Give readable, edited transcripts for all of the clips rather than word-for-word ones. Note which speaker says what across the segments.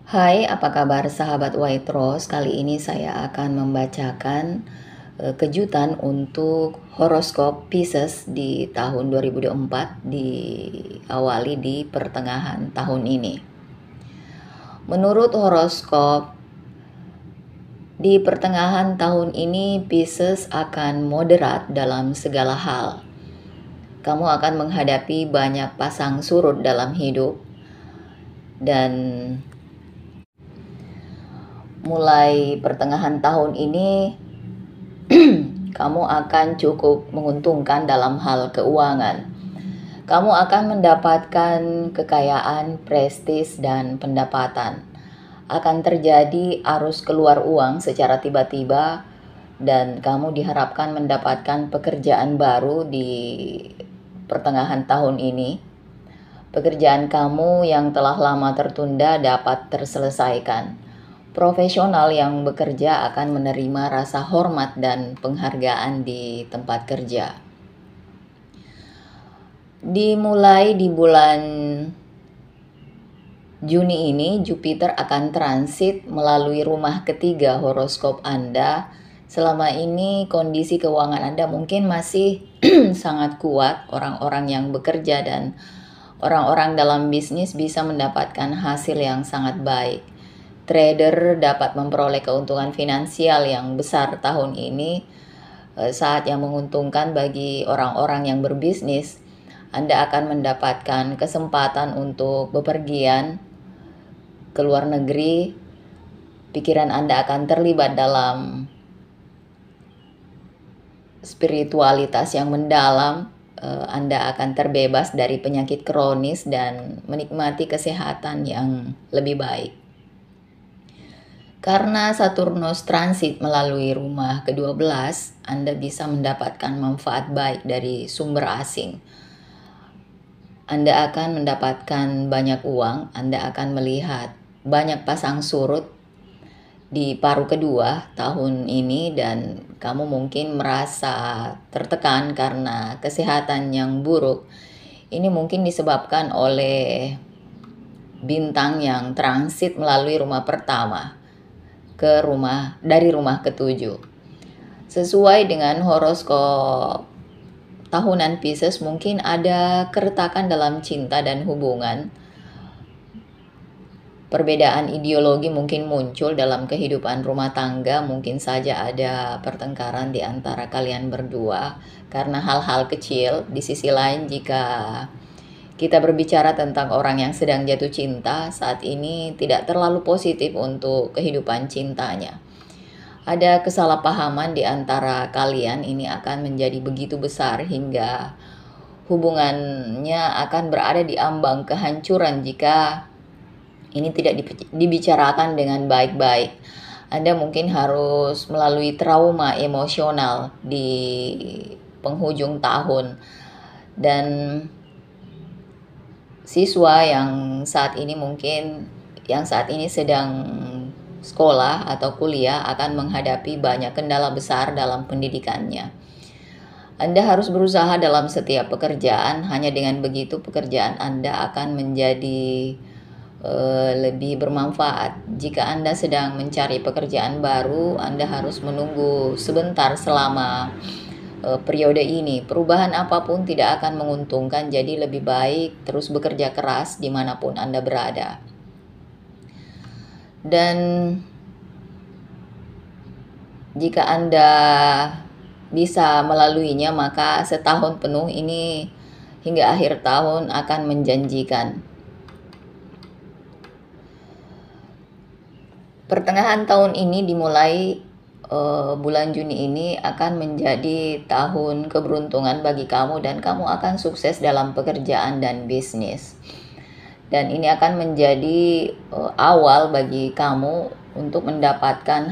Speaker 1: Hai, apa kabar sahabat White Rose? Kali ini saya akan membacakan kejutan untuk horoskop Pisces di tahun 2024, diawali di pertengahan tahun ini. Menurut horoskop, di pertengahan tahun ini Pisces akan moderat dalam segala hal. Kamu akan menghadapi banyak pasang surut dalam hidup, dan mulai pertengahan tahun ini kamu akan cukup menguntungkan dalam hal keuangan. Kamu akan mendapatkan kekayaan, prestis, dan pendapatan. Akan terjadi arus keluar uang secara tiba-tiba, dan kamu diharapkan mendapatkan pekerjaan baru di pertengahan tahun ini. Pekerjaan kamu yang telah lama tertunda dapat terselesaikan. Profesional yang bekerja akan menerima rasa hormat dan penghargaan di tempat kerja. Dimulai di bulan Juni ini, Jupiter akan transit melalui rumah ketiga horoskop Anda. Selama ini kondisi keuangan Anda mungkin masih sangat kuat. Orang-orang yang bekerja dan orang-orang dalam bisnis bisa mendapatkan hasil yang sangat baik. Trader dapat memperoleh keuntungan finansial yang besar tahun ini, saat yang menguntungkan bagi orang-orang yang berbisnis. Anda akan mendapatkan kesempatan untuk bepergian ke luar negeri. Pikiran Anda akan terlibat dalam spiritualitas yang mendalam. Anda akan terbebas dari penyakit kronis dan menikmati kesehatan yang lebih baik. Karena Saturnus transit melalui rumah ke-12, Anda bisa mendapatkan manfaat baik dari sumber asing. Anda akan mendapatkan banyak uang, Anda akan melihat banyak pasang surut di paruh kedua tahun ini, dan kamu mungkin merasa tertekan karena kesehatan yang buruk. Ini mungkin disebabkan oleh bintang yang transit melalui rumah pertama dari rumah ke-7. Sesuai dengan horoskop tahunan Pisces, mungkin ada keretakan dalam cinta dan hubungan. Perbedaan ideologi mungkin muncul dalam kehidupan rumah tangga. Mungkin saja ada pertengkaran di antara kalian berdua karena hal-hal kecil. Di sisi lain, jika kita berbicara tentang orang yang sedang jatuh cinta, saat ini tidak terlalu positif untuk kehidupan cintanya. Ada kesalahpahaman di antara kalian, ini akan menjadi begitu besar hingga hubungannya akan berada di ambang kehancuran jika ini tidak dibicarakan dengan baik-baik. Anda mungkin harus melalui trauma emosional di penghujung tahun, dan siswa yang saat ini sedang sekolah atau kuliah akan menghadapi banyak kendala besar dalam pendidikannya. Anda harus berusaha dalam setiap pekerjaan. Hanya dengan begitu pekerjaan Anda akan menjadi lebih bermanfaat. Jika Anda sedang mencari pekerjaan baru, Anda harus menunggu sebentar selama periode ini. Perubahan apapun tidak akan menguntungkan, jadi lebih baik terus bekerja keras dimanapun Anda berada. Dan jika Anda bisa melaluinya, maka setahun penuh ini hingga akhir tahun akan menjanjikan. Pertengahan tahun ini dimulai bulan Juni ini akan menjadi tahun keberuntungan bagi kamu, dan kamu akan sukses dalam pekerjaan dan bisnis. Dan ini akan menjadi awal bagi kamu untuk mendapatkan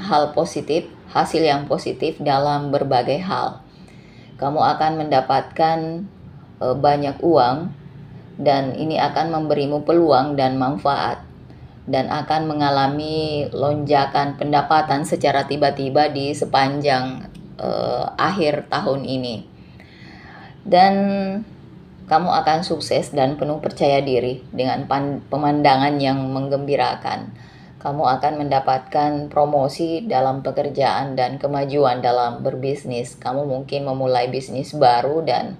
Speaker 1: hasil yang positif dalam berbagai hal. Kamu akan mendapatkan banyak uang, dan ini akan memberimu peluang dan manfaat, dan akan mengalami lonjakan pendapatan secara tiba-tiba di sepanjang akhir tahun ini. Dan kamu akan sukses dan penuh percaya diri dengan pemandangan yang menggembirakan. Kamu akan mendapatkan promosi dalam pekerjaan dan kemajuan dalam berbisnis. Kamu mungkin memulai bisnis baru dan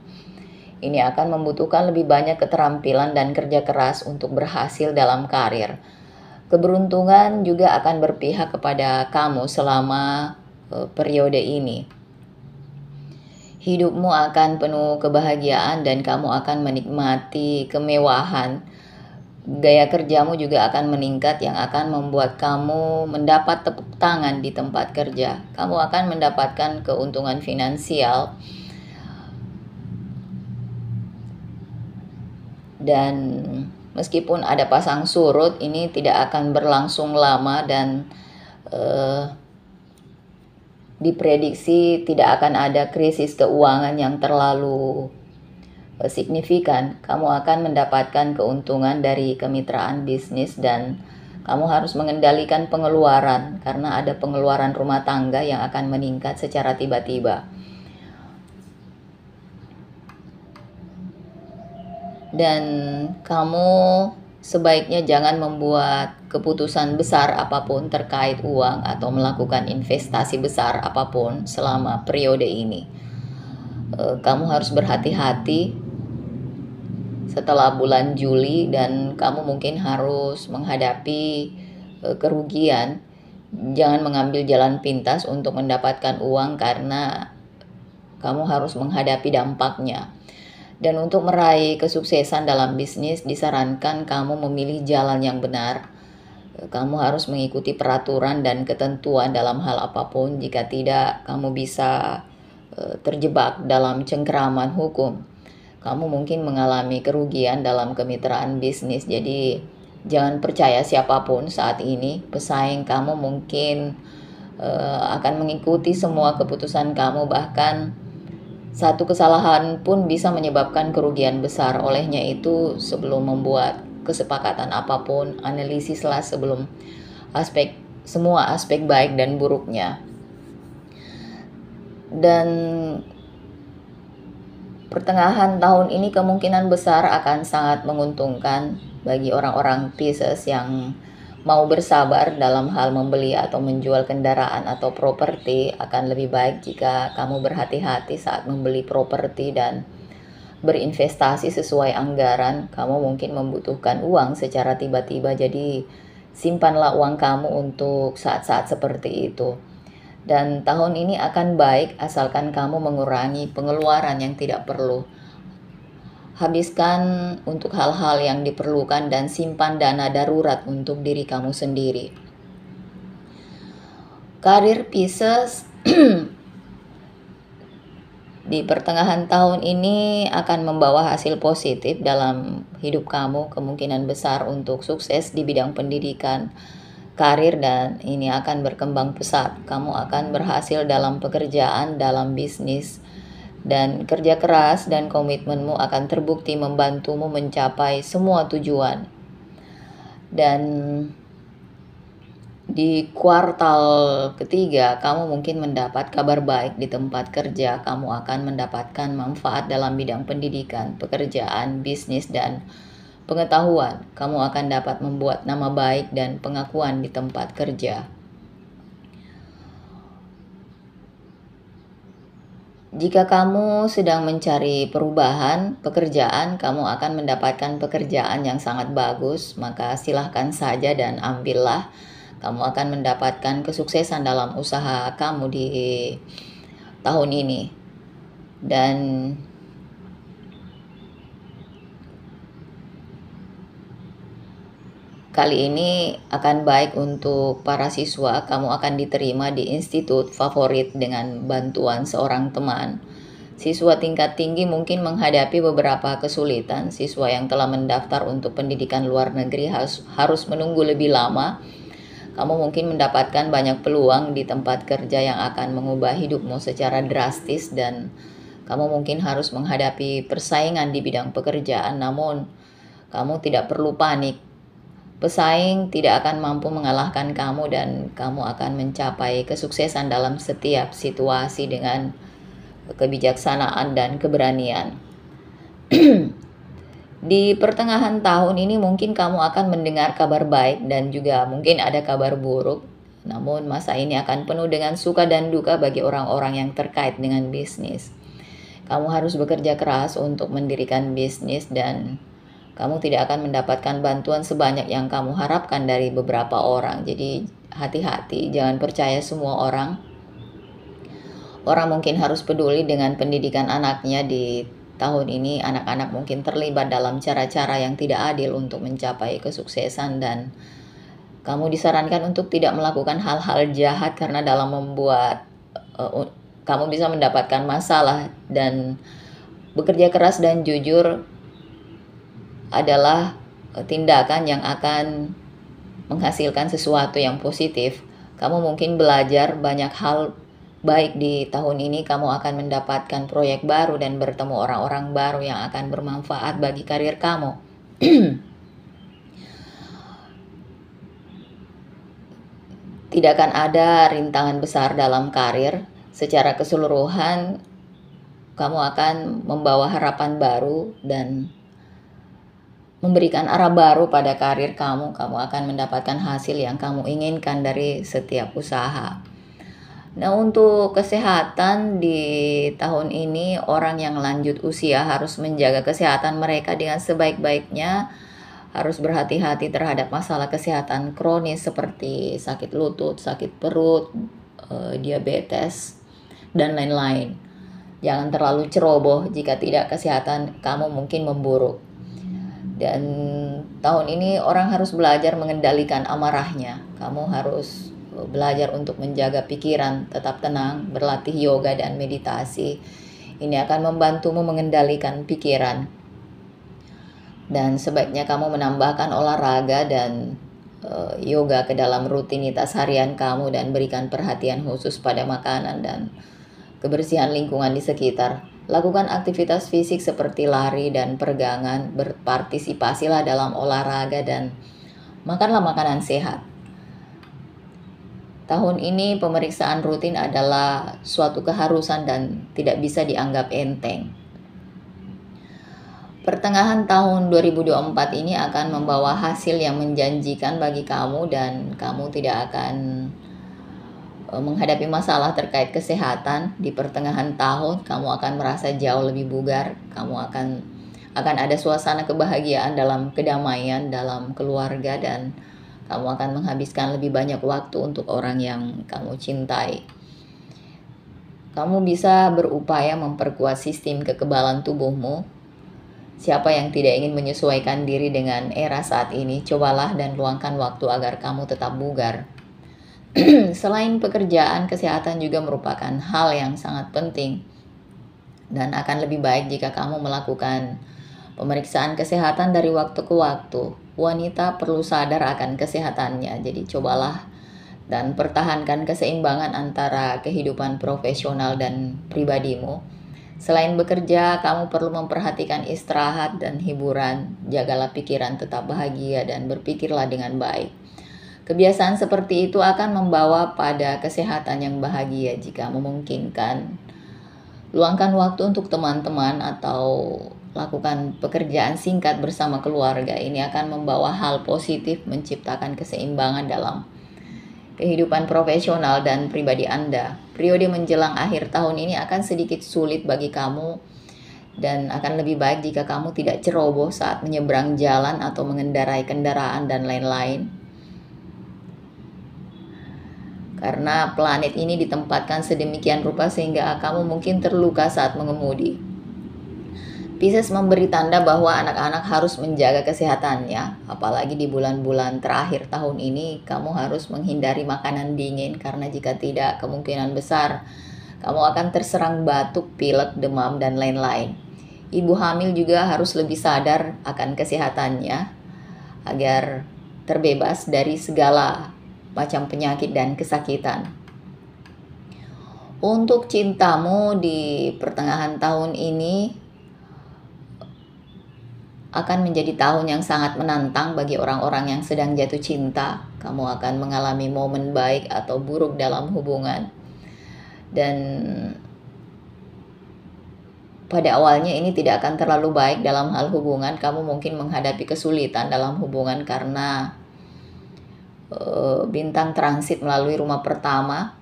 Speaker 1: ini akan membutuhkan lebih banyak keterampilan dan kerja keras untuk berhasil dalam karir. Keberuntungan juga akan berpihak kepada kamu selama periode ini. Hidupmu akan penuh kebahagiaan dan kamu akan menikmati kemewahan. Gaya kerjamu juga akan meningkat yang akan membuat kamu mendapat tepuk tangan di tempat kerja. Kamu akan mendapatkan keuntungan finansial dan meskipun ada pasang surut, ini tidak akan berlangsung lama dan diprediksi tidak akan ada krisis keuangan yang terlalu signifikan. Kamu akan mendapatkan keuntungan dari kemitraan bisnis dan kamu harus mengendalikan pengeluaran karena ada pengeluaran rumah tangga yang akan meningkat secara tiba-tiba. Dan kamu sebaiknya jangan membuat keputusan besar apapun terkait uang atau melakukan investasi besar apapun selama periode ini. Kamu harus berhati-hati setelah bulan Juli dan kamu mungkin harus menghadapi kerugian. Jangan mengambil jalan pintas untuk mendapatkan uang karena kamu harus menghadapi dampaknya. Dan untuk meraih kesuksesan dalam bisnis disarankan kamu memilih jalan yang benar. Kamu harus mengikuti peraturan dan ketentuan dalam hal apapun. Jika tidak, kamu bisa terjebak dalam cengkeraman hukum. Kamu mungkin mengalami kerugian dalam kemitraan bisnis. Jadi jangan percaya siapapun saat ini. Pesaing kamu mungkin akan mengikuti semua keputusan kamu, bahkan satu kesalahan pun bisa menyebabkan kerugian besar. Olehnya itu, sebelum membuat kesepakatan apapun, analisislah sebelum semua aspek baik dan buruknya. Dan pertengahan tahun ini kemungkinan besar akan sangat menguntungkan bagi orang-orang Pisces yang mau bersabar dalam hal membeli atau menjual kendaraan atau properti. Akan lebih baik jika kamu berhati-hati saat membeli properti dan berinvestasi sesuai anggaran. Kamu mungkin membutuhkan uang secara tiba-tiba, jadi simpanlah uang kamu untuk saat-saat seperti itu. Dan tahun ini akan baik asalkan kamu mengurangi pengeluaran yang tidak perlu. Habiskan untuk hal-hal yang diperlukan dan simpan dana darurat untuk diri kamu sendiri. Karir Pisces di pertengahan tahun ini akan membawa hasil positif dalam hidup kamu. Kemungkinan besar untuk sukses di bidang pendidikan, karir, dan ini akan berkembang pesat. Kamu akan berhasil dalam pekerjaan, dalam bisnis, dan kerja keras dan komitmenmu akan terbukti membantumu mencapai semua tujuan. Dan di kuartal ketiga, kamu mungkin mendapat kabar baik di tempat kerja. Kamu akan mendapatkan manfaat dalam bidang pendidikan, pekerjaan, bisnis, dan pengetahuan. Kamu akan dapat membuat nama baik dan pengakuan di tempat kerja. Jika kamu sedang mencari perubahan pekerjaan, kamu akan mendapatkan pekerjaan yang sangat bagus, maka silahkan saja dan ambillah. Kamu akan mendapatkan kesuksesan dalam usaha kamu di tahun ini. Dan kali ini akan baik untuk para siswa. Kamu akan diterima di institut favorit dengan bantuan seorang teman. Siswa tingkat tinggi mungkin menghadapi beberapa kesulitan. Siswa yang telah mendaftar untuk pendidikan luar negeri harus menunggu lebih lama. Kamu mungkin mendapatkan banyak peluang di tempat kerja yang akan mengubah hidupmu secara drastis dan kamu mungkin harus menghadapi persaingan di bidang pekerjaan. Namun, kamu tidak perlu panik. Pesaing tidak akan mampu mengalahkan kamu dan kamu akan mencapai kesuksesan dalam setiap situasi dengan kebijaksanaan dan keberanian. Di pertengahan tahun ini mungkin kamu akan mendengar kabar baik dan juga mungkin ada kabar buruk. Namun masa ini akan penuh dengan suka dan duka bagi orang-orang yang terkait dengan bisnis. Kamu harus bekerja keras untuk mendirikan bisnis dan kamu tidak akan mendapatkan bantuan sebanyak yang kamu harapkan dari beberapa orang. Jadi hati-hati, jangan percaya semua orang. Orang mungkin harus peduli dengan pendidikan anaknya di tahun ini. Anak-anak mungkin terlibat dalam cara-cara yang tidak adil untuk mencapai kesuksesan dan kamu disarankan untuk tidak melakukan hal-hal jahat karena dalam membuat kamu bisa mendapatkan masalah. Dan bekerja keras dan jujur adalah tindakan yang akan menghasilkan sesuatu yang positif. Kamu mungkin belajar banyak hal baik di tahun ini. Kamu akan mendapatkan proyek baru dan bertemu orang-orang baru yang akan bermanfaat bagi karir kamu. Tidak akan ada rintangan besar dalam karir. Secara keseluruhan, kamu akan membawa harapan baru dan memberikan arah baru pada karir kamu. Kamu akan mendapatkan hasil yang kamu inginkan dari setiap usaha. Nah, untuk kesehatan di tahun ini, orang yang lanjut usia harus menjaga kesehatan mereka dengan sebaik-baiknya. Harus berhati-hati terhadap masalah kesehatan kronis seperti sakit lutut, sakit perut, diabetes, dan lain-lain. Jangan terlalu ceroboh, jika tidak kesehatan kamu mungkin memburuk. Dan tahun ini orang harus belajar mengendalikan amarahnya. Kamu harus belajar untuk menjaga pikiran, tetap tenang, berlatih yoga dan meditasi. Ini akan membantumu mengendalikan pikiran. Dan sebaiknya kamu menambahkan olahraga dan yoga ke dalam rutinitas harian kamu dan berikan perhatian khusus pada makanan dan kebersihan lingkungan di sekitar. Lakukan aktivitas fisik seperti lari dan peregangan, berpartisipasilah dalam olahraga dan makanlah makanan sehat. Tahun ini pemeriksaan rutin adalah suatu keharusan dan tidak bisa dianggap enteng. Pertengahan tahun 2024 ini akan membawa hasil yang menjanjikan bagi kamu dan kamu tidak akan menghadapi masalah terkait kesehatan. Di pertengahan tahun kamu akan merasa jauh lebih bugar. Kamu akan ada suasana kebahagiaan dalam kedamaian dalam keluarga dan kamu akan menghabiskan lebih banyak waktu untuk orang yang kamu cintai. Kamu bisa berupaya memperkuat sistem kekebalan tubuhmu. Siapa yang tidak ingin menyesuaikan diri dengan era saat ini? Cobalah dan luangkan waktu agar kamu tetap bugar. Selain pekerjaan, kesehatan juga merupakan hal yang sangat penting. Dan akan lebih baik jika kamu melakukan pemeriksaan kesehatan dari waktu ke waktu. Wanita perlu sadar akan kesehatannya, jadi cobalah dan pertahankan keseimbangan antara kehidupan profesional dan pribadimu. Selain bekerja, kamu perlu memperhatikan istirahat dan hiburan. Jagalah pikiran tetap bahagia dan berpikirlah dengan baik. Kebiasaan seperti itu akan membawa pada kesehatan yang bahagia jika memungkinkan. Luangkan waktu untuk teman-teman atau lakukan pekerjaan singkat bersama keluarga. Ini akan membawa hal positif, menciptakan keseimbangan dalam kehidupan profesional dan pribadi Anda. Periode menjelang akhir tahun ini akan sedikit sulit bagi kamu dan akan lebih baik jika kamu tidak ceroboh saat menyeberang jalan atau mengendarai kendaraan dan lain-lain. Karena planet ini ditempatkan sedemikian rupa sehingga kamu mungkin terluka saat mengemudi. Pisces memberi tanda bahwa anak-anak harus menjaga kesehatannya, apalagi di bulan-bulan terakhir tahun ini. Kamu harus menghindari makanan dingin karena jika tidak, kemungkinan besar kamu akan terserang batuk, pilek, demam, dan lain-lain. Ibu hamil juga harus lebih sadar akan kesehatannya agar terbebas dari segala macam penyakit dan kesakitan. Untuk cintamu di pertengahan tahun ini akan menjadi tahun yang sangat menantang bagi orang-orang yang sedang jatuh cinta. Kamu akan mengalami momen baik atau buruk dalam hubungan. Dan pada awalnya ini tidak akan terlalu baik dalam hal hubungan. Kamu mungkin menghadapi kesulitan dalam hubungan karena bintang transit melalui rumah pertama.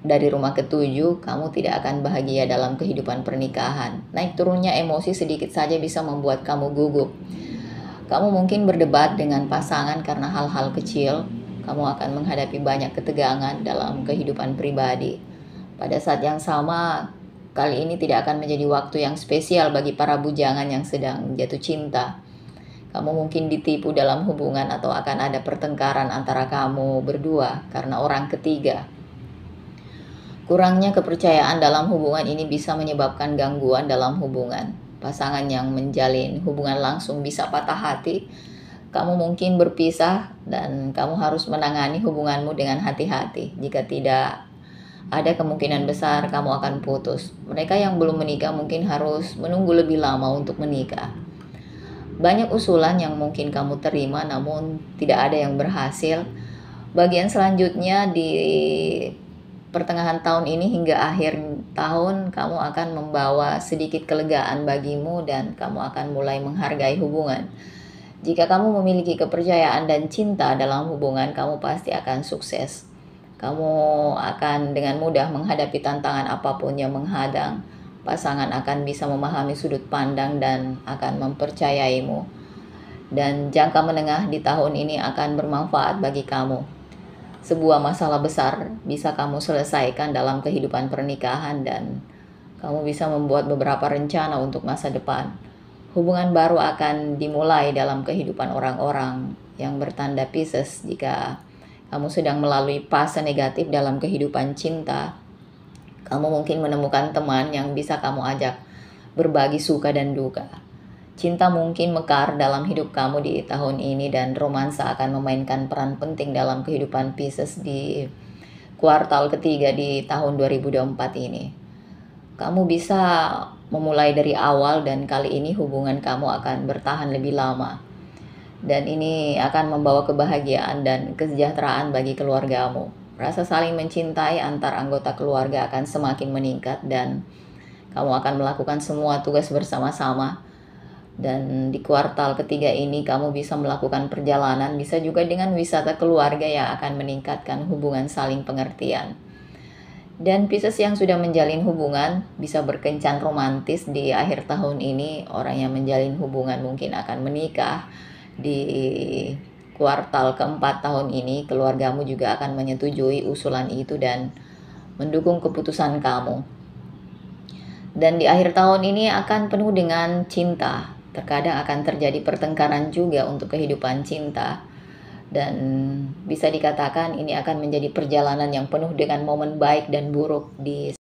Speaker 1: Dari rumah ketujuh, kamu tidak akan bahagia dalam kehidupan pernikahan. Naik turunnya emosi sedikit saja bisa membuat kamu gugup. Kamu mungkin berdebat dengan pasangan karena hal-hal kecil. Kamu akan menghadapi banyak ketegangan dalam kehidupan pribadi. Pada saat yang sama, kali ini tidak akan menjadi waktu yang spesial bagi para bujangan yang sedang jatuh cinta. Kamu mungkin ditipu dalam hubungan atau akan ada pertengkaran antara kamu berdua karena orang ketiga. Kurangnya kepercayaan dalam hubungan ini bisa menyebabkan gangguan dalam hubungan. Pasangan yang menjalin hubungan langsung bisa patah hati. Kamu mungkin berpisah dan kamu harus menangani hubunganmu dengan hati-hati. Jika tidak, ada kemungkinan besar kamu akan putus. Mereka yang belum menikah mungkin harus menunggu lebih lama untuk menikah. Banyak usulan yang mungkin kamu terima namun tidak ada yang berhasil. Bagian selanjutnya di pertengahan tahun ini hingga akhir tahun, kamu akan membawa sedikit kelegaan bagimu dan kamu akan mulai menghargai hubungan. Jika kamu memiliki kepercayaan dan cinta dalam hubungan, kamu pasti akan sukses. Kamu akan dengan mudah menghadapi tantangan apapun yang menghadang. Pasangan akan bisa memahami sudut pandang dan akan mempercayaimu. Dan jangka menengah di tahun ini akan bermanfaat bagi kamu. Sebuah masalah besar bisa kamu selesaikan dalam kehidupan pernikahan dan kamu bisa membuat beberapa rencana untuk masa depan. Hubungan baru akan dimulai dalam kehidupan orang-orang yang bertanda Pisces. Jika kamu sedang melalui fase negatif dalam kehidupan cinta, kamu mungkin menemukan teman yang bisa kamu ajak berbagi suka dan duka. Cinta mungkin mekar dalam hidup kamu di tahun ini dan romansa akan memainkan peran penting dalam kehidupan Pisces di kuartal ketiga di tahun 2024 ini. Kamu bisa memulai dari awal dan kali ini hubungan kamu akan bertahan lebih lama. Dan ini akan membawa kebahagiaan dan kesejahteraan bagi keluargamu. Rasa saling mencintai antar anggota keluarga akan semakin meningkat dan kamu akan melakukan semua tugas bersama-sama. Dan di kuartal ketiga ini kamu bisa melakukan perjalanan, bisa juga dengan wisata keluarga yang akan meningkatkan hubungan saling pengertian. Dan Pisces yang sudah menjalin hubungan bisa berkencan romantis di akhir tahun ini. Orang yang menjalin hubungan mungkin akan menikah di kuartal keempat tahun ini. Keluargamu juga akan menyetujui usulan itu dan mendukung keputusan kamu. Dan di akhir tahun ini akan penuh dengan cinta. Terkadang akan terjadi pertengkaran juga untuk kehidupan cinta. Dan bisa dikatakan ini akan menjadi perjalanan yang penuh dengan momen baik dan buruk di